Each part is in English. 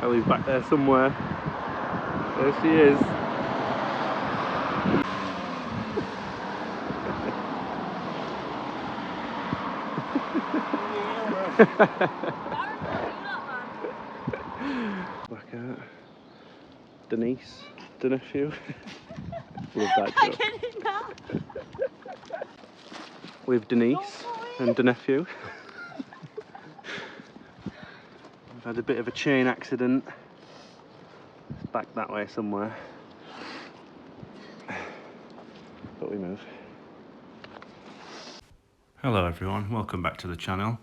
Ellie's back there somewhere. There she is. Back out. Niece Nephew. Love that joke. With Denise and Nephew. We've had a bit of a chain accident. It's back that way somewhere. But we move. Hello everyone, welcome back to the channel.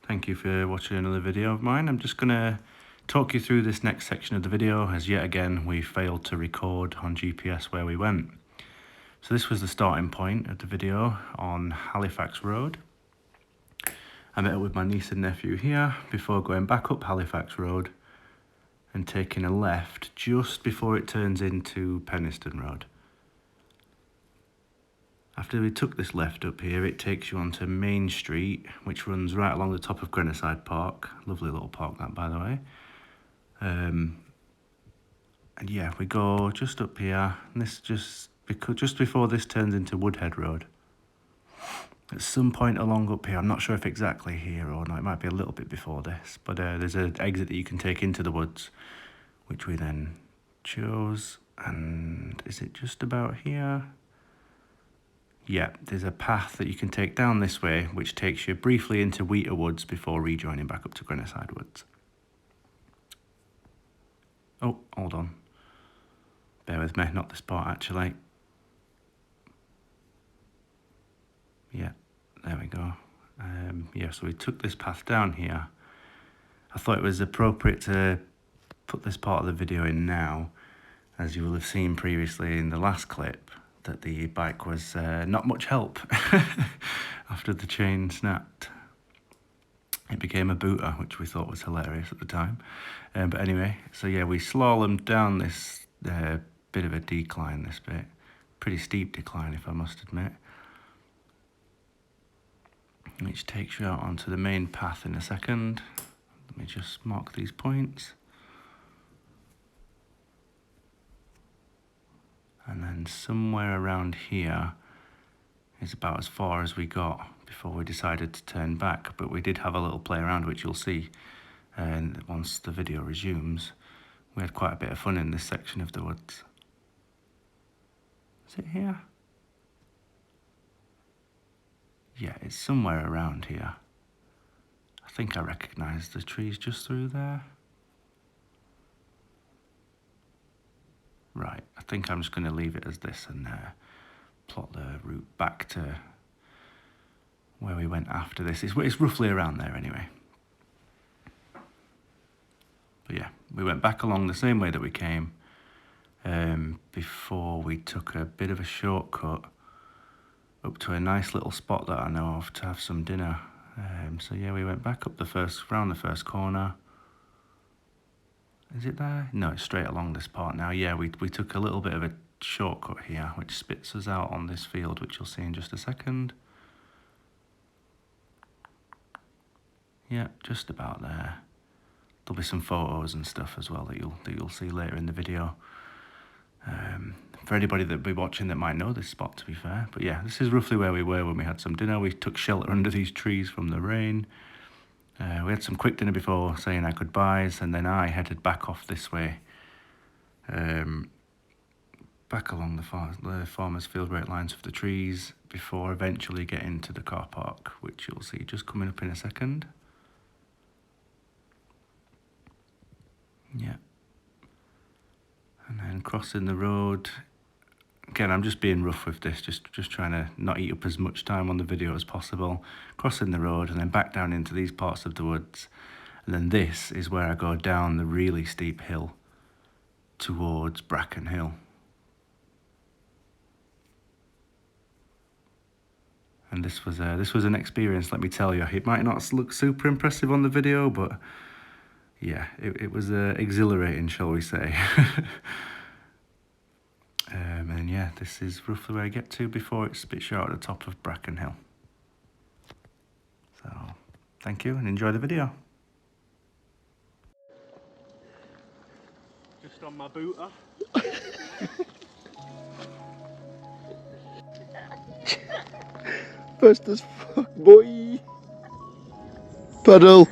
Thank you for watching another video of mine. I'm just gonna talk you through this next section of the video, as yet again we failed to record on GPS where we went. So this was the starting point of the video on Halifax Road. I met up with my niece and nephew here before going back up Halifax Road and taking a left just before it turns into Penistone Road. After we took this left up here, it takes you onto Main Street, which runs right along the top of Grenoside Park. Lovely little park that, by the way. And yeah, we go just up here, and this just before this turns into Woodhead Road. At some point along up here, I'm not sure if exactly here or not, it might be a little bit before this, but there's an exit that you can take into the woods, which we then chose. And is it just about here? Yeah, there's a path that you can take down this way, which takes you briefly into Wheater Woods before rejoining back up to Grenoside Woods. Oh, hold on. Bear with me, not this part actually. Yeah, there we go. Yeah, so we took this path down here. I thought it was appropriate to put this part of the video in now, as you will have seen previously in the last clip, that the bike was not much help after the chain snapped. It became a booter, which we thought was hilarious at the time. But anyway, so yeah, we slalomed down this bit of a decline, this bit. Pretty steep decline, if I must admit. Which takes you out onto the main path in a second. Let me just mark these points. And then somewhere around here is about as far as we got before we decided to turn back. But we did have a little play around, which you'll see once the video resumes. We had quite a bit of fun in this section of the woods. Is it here? Yeah, it's somewhere around here. I think I recognise the trees just through there. Right, I think I'm just going to leave it as this and plot the route back to where we went after this. It's roughly around there anyway. But yeah, we went back along the same way that we came before we took a bit of a shortcut up to a nice little spot that I know of to have some dinner. So yeah, we went back up round the first corner. Is it there? No, it's straight along this part now. Yeah, we took a little bit of a shortcut here, which spits us out on this field, which you'll see in just a second. Yeah, just about there. There'll be some photos and stuff as well that you'll see later in the video. For anybody that'll be watching that might know this spot, to be fair. But yeah, this is roughly where we were when we had some dinner. We took shelter under these trees from the rain. We had some quick dinner before saying our goodbyes, and then I headed back off this way, back along the farmer's field rate lines of the trees, before eventually getting to the car park, which you'll see just coming up in a second. Yeah. And then crossing the road. Again, I'm just being rough with this, just trying to not eat up as much time on the video as possible. Crossing the road and then back down into these parts of the woods. And then this is where I go down the really steep hill towards Bracken Hill. And this was an experience, let me tell you. It might not look super impressive on the video, but yeah, it was exhilarating, shall we say. And yeah, this is roughly where I get to before it spits you out at the top of Bracken Hill. So, thank you and enjoy the video. rest on my booter. Fast as fuck, boy. Pedal.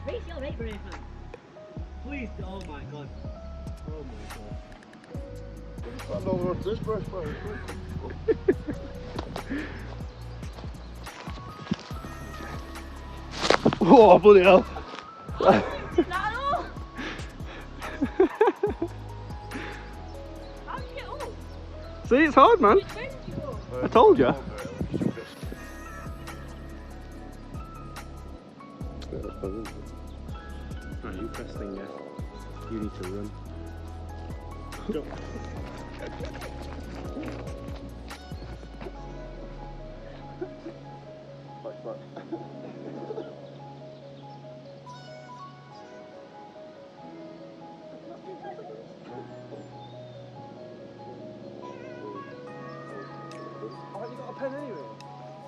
Ratio rate braceman. Please, oh my god. Oh my god. I don't know what this brush for. Oh, bloody hell. See, it's hard, man. I told you. Right, you press thing, yeah. You need to run. Go. Oh, you got a pen anyway?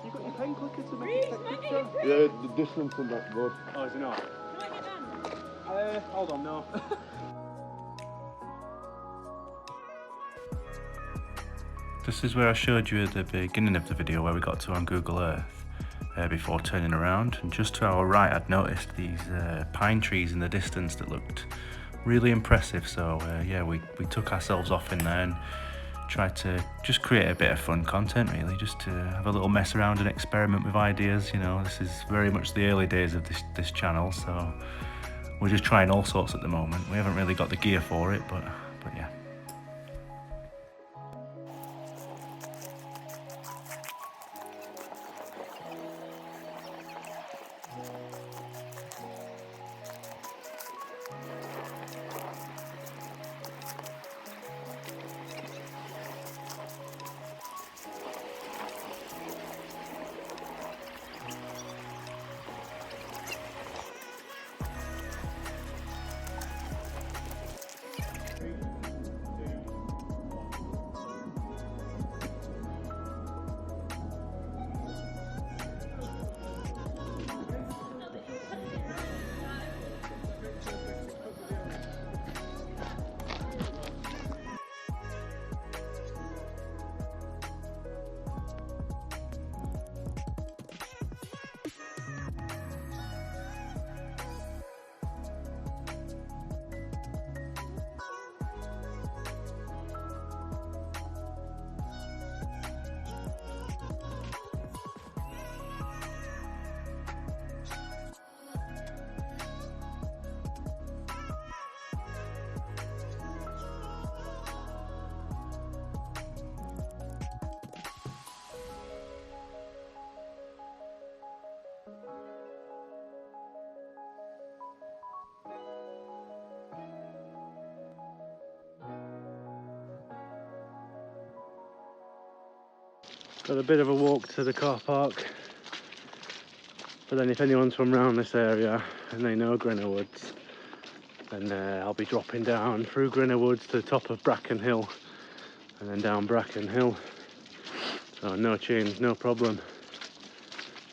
You got your pen clicker to make it take picture? Yeah, the distance from that board. Oh, is it not? Can I get down? Hold on, no. This is where I showed you at the beginning of the video where we got to on Google Earth before turning around, and just to our right I'd noticed these pine trees in the distance that looked really impressive. So yeah, we took ourselves off in there and tried to just create a bit of fun content, really, just to have a little mess around and experiment with ideas. You know, this is very much the early days of this channel, so we're just trying all sorts at the moment. We haven't really got the gear for it, but yeah. Got a bit of a walk to the car park, but then if anyone's from around this area and they know Grenoside, then I'll be dropping down through Grenoside to the top of Bracken Hill and then down Bracken Hill, so no change, no problem.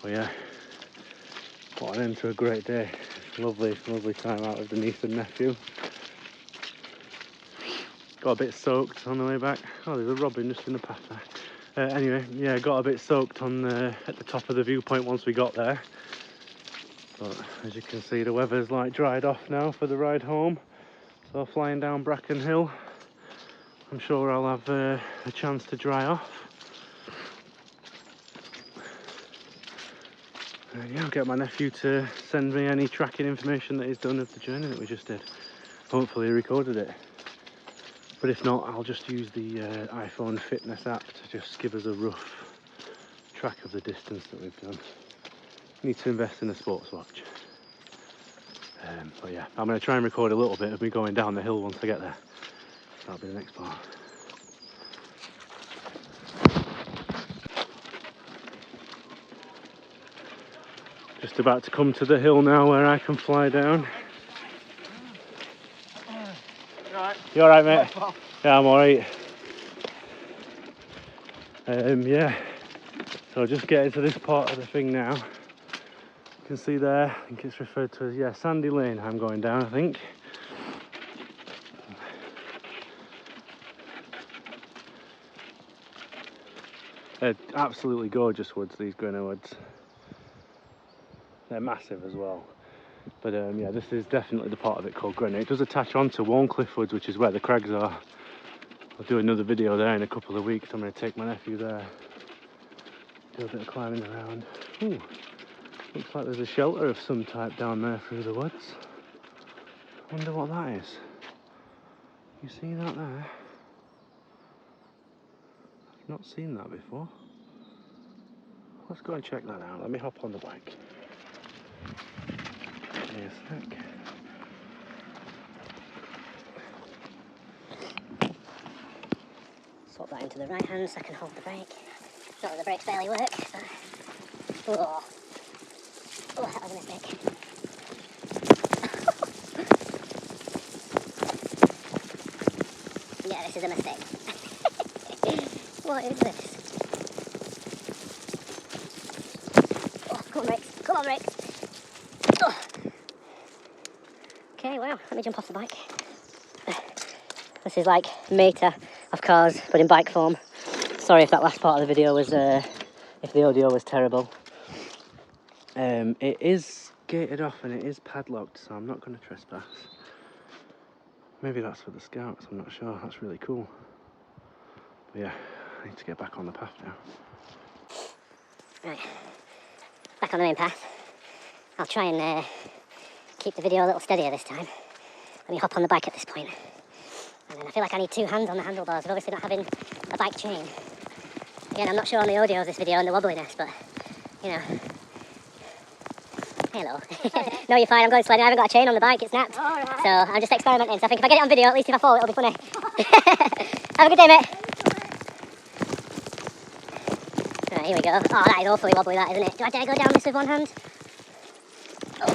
But yeah, what an end to a great day. Lovely, lovely time out with the niece and nephew. Got a bit soaked on the way back. Oh, there's a robin just in the path there. Anyway, yeah, got a bit soaked on at the top of the viewpoint once we got there. But as you can see, the weather's like dried off now for the ride home. So flying down Bracken Hill, I'm sure I'll have a chance to dry off. And yeah, I'll get my nephew to send me any tracking information that he's done of the journey that we just did. Hopefully he recorded it. But if not, I'll just use the iPhone fitness app to just give us a rough track of the distance that we've done. Need to invest in a sports watch. But yeah, I'm going to try and record a little bit of me going down the hill once I get there. That'll be the next part. Just about to come to the hill now where I can fly down. You alright, mate? Yeah, I'm alright. Yeah, so just getting to this part of the thing now. You can see there, I think it's referred to as, yeah, Sandy Lane I'm going down, I think. They're absolutely gorgeous woods, these Greno woods. They're massive as well. But yeah, this is definitely the part of it called Greno. It does attach onto Warncliffe Woods, which is where the crags are. I'll do another video there in a couple of weeks. I'm going to take my nephew there. Do a bit of climbing around. Ooh, looks like there's a shelter of some type down there through the woods. Wonder what that is. You see that there? I've not seen that before. Let's go and check that out. Let me hop on the bike. Give me a sec. Swap that into the right hand so I can hold the brake. Not that the brakes barely work, but... Oh, that was a mistake. Yeah, this is a mistake. What is this? Oh, come on, brakes. Come on, brakes. Oh. Okay, wow. Let me jump off the bike. This is like Meta of cars, but in bike form. Sorry if that last part of the video was, if the audio was terrible. It is gated off and it is padlocked, so I'm not going to trespass. Maybe that's for the scouts, I'm not sure. That's really cool. But yeah, I need to get back on the path now. Right, back on the main path. I'll try and keep the video a little steadier this time. Let me hop on the bike at this point. And then I feel like I need two hands on the handlebars, with obviously not having a bike chain. Again, I'm not sure on the audio of this video and the wobbliness, but, you know. Hello. No, you're fine, I'm going sledding. I haven't got a chain on the bike, it's snapped. Right. So I'm just experimenting, so I think if I get it on video, at least if I fall, it'll be funny. Have a good day, mate. Right, here we go. Oh, that is awfully wobbly, that, isn't it? Do I dare go down this with one hand? Oh.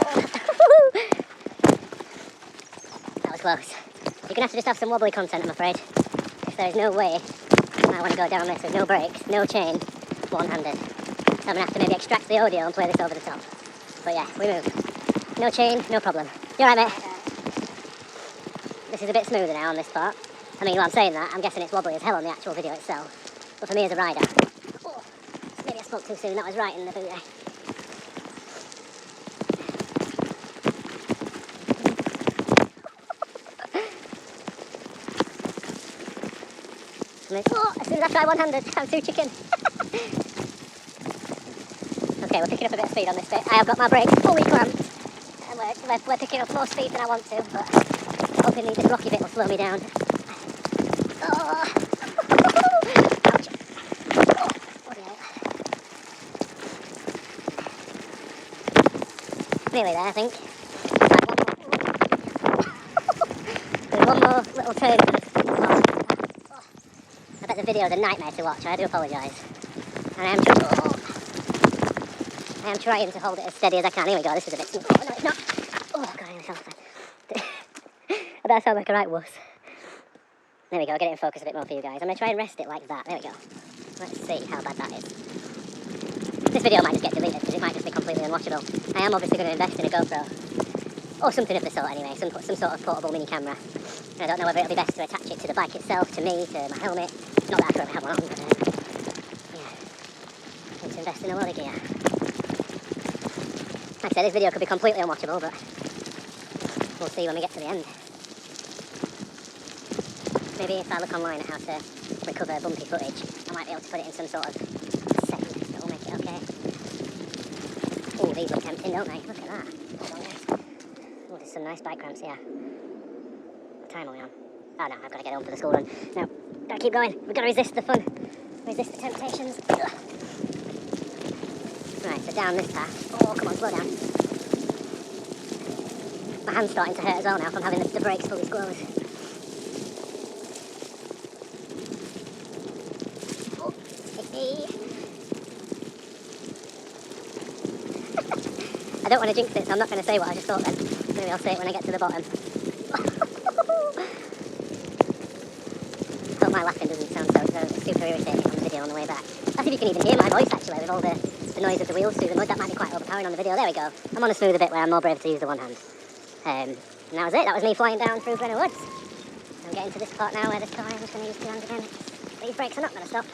That was close. You're going to have to just have some wobbly content, I'm afraid. Because there is no way I want to go down this with no brakes, no chain, one-handed. So I'm going to have to maybe extract the audio and play this over the top. But yeah, we move. No chain, no problem. You alright, mate? This is a bit smoother now on this part. I mean, while I'm saying that, I'm guessing it's wobbly as hell on the actual video itself. But for me as a rider... Oh, maybe I spoke too soon, that was right in the boot there. Oh, as soon as I try one-handed, I'm too chicken. Okay, we're picking up a bit of speed on this bit. I have got my brakes fully clamped. And we're picking up more speed than I want to, but hoping this rocky bit will slow me down. Oh. Ouch. Oh, bloody hell. Nearly there, I think. There's one more little turn for this. I bet the video is a nightmare to watch, I do apologise. And I am trying to hold it as steady as I can. Here we go, this is a bit smooth. Oh no, it's not. Oh god, I nearly fell off. I bet I sound like a right wuss. There we go, get it in focus a bit more for you guys. I'm going to try and rest it like that. There we go. Let's see how bad that is. This video might just get deleted because it might just be completely unwatchable. I am obviously going to invest in a GoPro. Or something of the sort anyway, some sort of portable mini camera. I don't know whether it'll be best to attach it to the bike itself, to me, to my helmet. Not that I currently have one on, but yeah. I need to invest in a lot of gear. Like I said, this video could be completely unwatchable, but we'll see when we get to the end. Maybe if I look online at how to recover bumpy footage, I might be able to put it in some sort of setting that will make it okay. Oh, these look tempting, don't they? Look at that. Hold on, guys. Oh, there's some nice bike cramps here. What time are we on? Oh no, I've got to get home for the school run. No, gotta keep going. We've got to resist the fun. Resist the temptations. Ugh. Right, so down this path. Oh, come on, slow down. My hand's starting to hurt as well now from having the brakes fully squoze. Oh, I don't want to jinx it, so I'm not going to say what I just thought then. Maybe I'll say it when I get to the bottom. Hope my laughing doesn't sound so super irritating on the video on the way back. That's if you can even hear my voice actually with all the noise of the wheels through the mud. That might be quite overpowering on the video. There we go. I'm on a smoother bit where I'm more brave to use the one hand. And that was it. That was me flying down through Grenoside Woods. I'm getting to this part now where this time I'm just going to use two hands again. These brakes are not going to stop.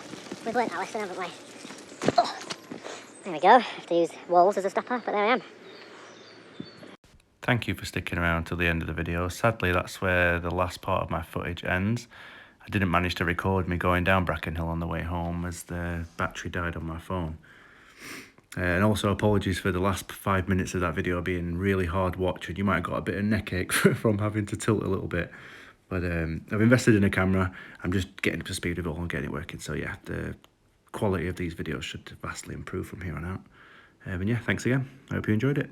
We've learnt our lesson, haven't we? Oh. There we go. I have to use walls as a stopper, but there I am. Thank you for sticking around till the end of the video. Sadly, that's where the last part of my footage ends. I didn't manage to record me going down Bracken Hill on the way home as the battery died on my phone. And also apologies for the last 5 minutes of that video being really hard watching. You might have got a bit of neck ache from having to tilt a little bit. But I've invested in a camera. I'm just getting up to speed with it all and getting it working. So yeah, the quality of these videos should vastly improve from here on out. And yeah, thanks again. I hope you enjoyed it.